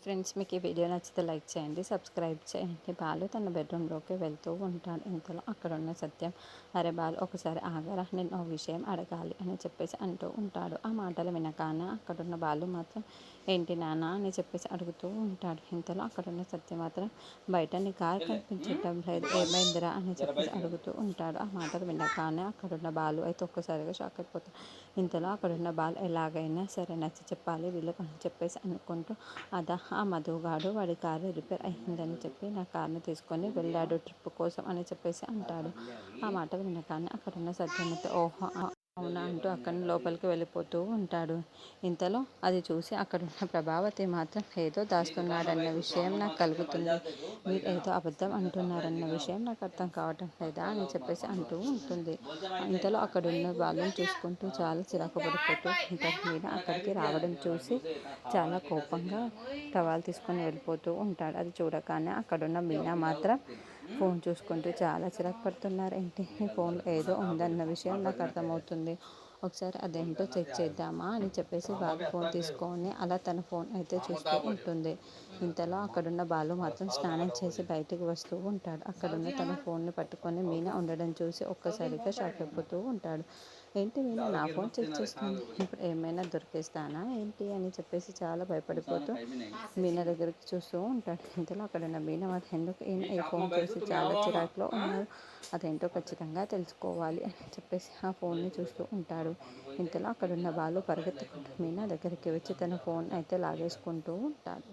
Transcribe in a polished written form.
Friends, మీకు ఈ video నచ్చితే లైక్ చేయండి, సబ్స్క్రైబ్ చేయండి. బాలు తన బెడ్రూమ్లోకి వెళ్తూ ఉంటాడు. ఇంతలో అక్కడున్న సత్యం, అరే బాలు, ఒకసారి ఆగరా, నేను ఓ విషయం అడగాలి అని చెప్పేసి అంటూ ఉంటాడు. ఆ మాటలు వినగానే అక్కడున్న బాలు మాత్రం, ఏంటి నాన్న అని చెప్పేసి అడుగుతూ ఉంటాడు. ఇంతలో అక్కడున్న సత్యం మాత్రం, బయట నీ కారు కనిపించటం లేదు, ఏమైందిరా అని చెప్పేసి అడుగుతూ ఉంటాడు. ఆ మాటలు వినగానే అక్కడున్న బాలు అయితే ఒక్కసారిగా షాక్ అయిపోతాడు. ఇంతలో అక్కడున్న బాలు, ఎలాగైనా సరే నచ్చి చెప్పాలి వీళ్ళకి అని చెప్పేసి అనుకుంటూ, అదా ఆ మధుగాడు వాడి కారు రిపేర్ అయ్యిందని చెప్పి నా కార్ని తీసుకొని వెళ్ళాడు ట్రిప్ కోసం అని చెప్పేసి అంటాడు. ఆ మాటలు వినగానే అక్కడున్న సత్యమైతే, ఓహో అవునా అంటూ అక్కడి లోపలికి వెళ్ళిపోతూ ఉంటాడు. ఇంతలో అది చూసి అక్కడున్న ప్రభావతి మాత్రం, ఏదో దాస్తున్నాడన్న విషయం నాకు కలుగుతుంది, మీరు ఏదో అబద్ధం అంటున్నారన్న విషయం నాకు అర్థం కావటం లేదా అని చెప్పేసి అంటూ ఉంటుంది. ఇంతలో అక్కడున్న వాళ్ళని చూసుకుంటూ చాలా చిరాకు పడిపోతూ ఉంటారు. మీనా అక్కడికి రావడం చూసి చాలా కోపంగా టవాల్ తీసుకొని వెళ్ళిపోతూ ఉంటాడు. అది చూడగానే అక్కడున్న మీనా మాత్రం ఫోన్ చూసుకుంటూ చాలా చిరాకు పడుతున్నారు. ఏంటి, ఈ ఫోన్లో ఏదో ఉందన్న విషయం నాకు అర్థమవుతుంది, ఒకసారి అదేంటో చెక్ చేద్దామా అని చెప్పేసి బాలు ఫోన్ తీసుకొని అలా తన ఫోన్ అయితే చూస్తూ ఉంటుంది. ఇంతలో అక్కడున్న బాలు మాత్రం స్నానం చేసి బయటికి వస్తూ ఉంటాడు. అక్కడున్న తన ఫోన్ని పట్టుకొని మీనా ఉండడం చూసి ఒక్కసారిగా షాక్ అయిపోతూ ఉంటాడు. ఏంటి మీనా నా ఫోన్ చెక్ చేస్తుంది, ఇప్పుడు ఏమైనా దొరికేస్తానా ఏంటి అని చెప్పేసి చాలా భయపడిపోతూ మీనా దగ్గరికి చూస్తూ ఉంటాడు. ఇంతలో అక్కడున్న మీనా మాత్రం, ఎందుకు ఈయన ఈ ఫోన్ చూసి చాలా చిరాకులో ఉన్నారు, అదేంటో ఖచ్చితంగా తెలుసుకోవాలి అని చెప్పేసి ఆ ఫోన్ని చూస్తూ ఉంటాడు. ఇంతలో అక్కడున్న బాలు పరిగెత్తుకుంటూ మీనా దగ్గరికి వచ్చి తన ఫోన్ అయితే లాగేసుకుంటూ ఉంటాడు.